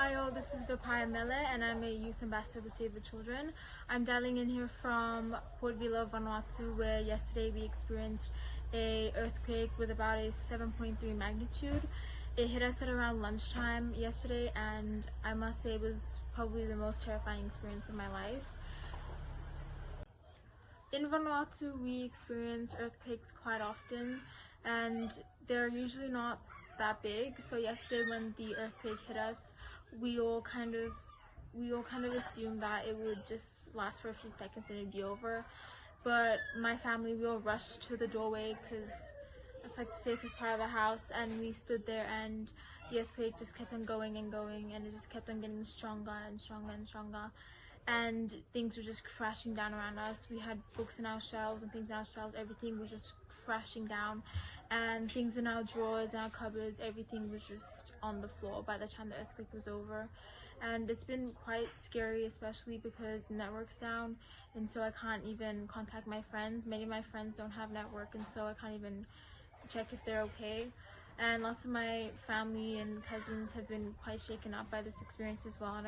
Hi all, this is Vepaiamele and I'm a youth ambassador to Save the Children. I'm dialing in here from Port Vila, Vanuatu, where yesterday we experienced a earthquake with about a 7.3 magnitude. It hit us at around lunchtime yesterday, and I must say it was probably the most terrifying experience of my life. In Vanuatu, we experience earthquakes quite often, and they're usually not that big. So yesterday when the earthquake hit us, we all kind of assumed that it would just last for a few seconds and it'd be over. But my family, we all rushed to the doorway because it's like the safest part of the house, and we stood there and the earthquake just kept on going and going, and it just kept on getting stronger and stronger and stronger, and things were just crashing down around us. We had books in our shelves and things in our shelves, everything was just crashing down, and things in our drawers and our cupboards, everything was just on the floor by the time the earthquake was over. And it's been quite scary, especially because the network's down, and so I can't even contact my friends. Many of my friends don't have network, and so I can't even check if they're okay. And lots of my family and cousins have been quite shaken up by this experience as well, and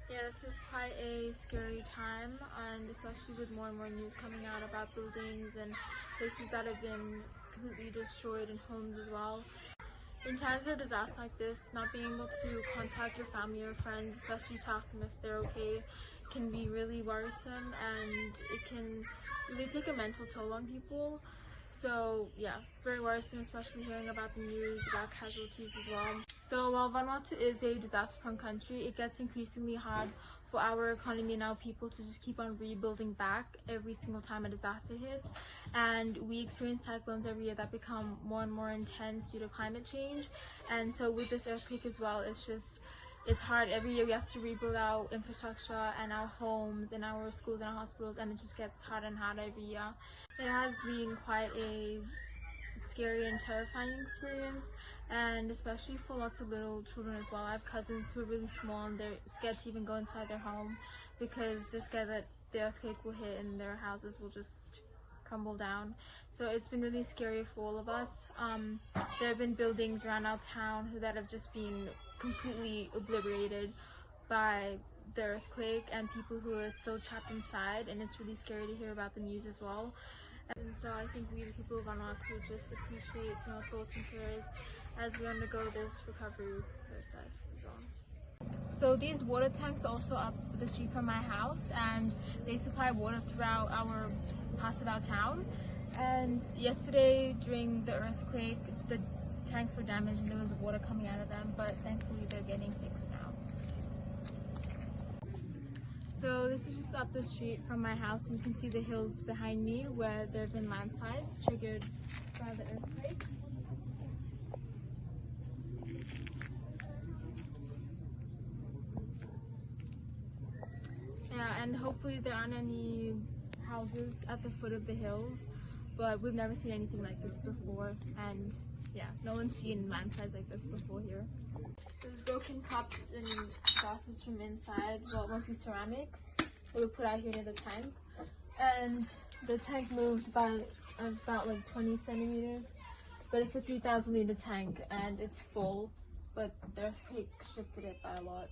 this is quite a scary time, and especially with more and more news coming out about buildings and places that have been completely destroyed, and homes as well. In times of disaster like this, not being able to contact your family or friends, especially to ask them if they're okay, can be really worrisome, and it can really take a mental toll on people. So yeah, very worrisome, especially hearing about the news about casualties as well. So while Vanuatu is a disaster-prone country, it gets increasingly hard for our economy and our people to just keep on rebuilding back every single time a disaster hits. And we experience cyclones every year that become more and more intense due to climate change. And so with this earthquake as well, it's hard. Every year we have to rebuild our infrastructure and our homes and our schools and our hospitals, and it just gets harder and harder every year. It has been quite a scary and terrifying experience, and especially for lots of little children as well. I have cousins who are really small, and they're scared to even go inside their home because they're scared that the earthquake will hit and their houses will just crumble down. So it's been really scary for all of us. There have been buildings around our town that have just been completely obliterated by the earthquake, and people who are still trapped inside, and it's really scary to hear about the news as well. And so I think we, the people of Vanuatu, just appreciate thoughts and prayers as we undergo this recovery process as well. So these water tanks are also up the street from my house, and they supply water throughout our parts of our town. And yesterday during the earthquake, the tanks were damaged and there was water coming out of them, but thankfully they're getting fixed now. So this is just up the street from my house, and you can see the hills behind me where there have been landslides triggered by the earthquake. Yeah, and hopefully there aren't any houses at the foot of the hills, but we've never seen anything like this before, and yeah, no one's seen landslides like this before here. There's broken cups and glasses from inside, well, mostly ceramics, that were put out here near the tank. And the tank moved by about like 20 centimeters, but it's a 3,000 liter tank and it's full, but the earthquake shifted it by a lot.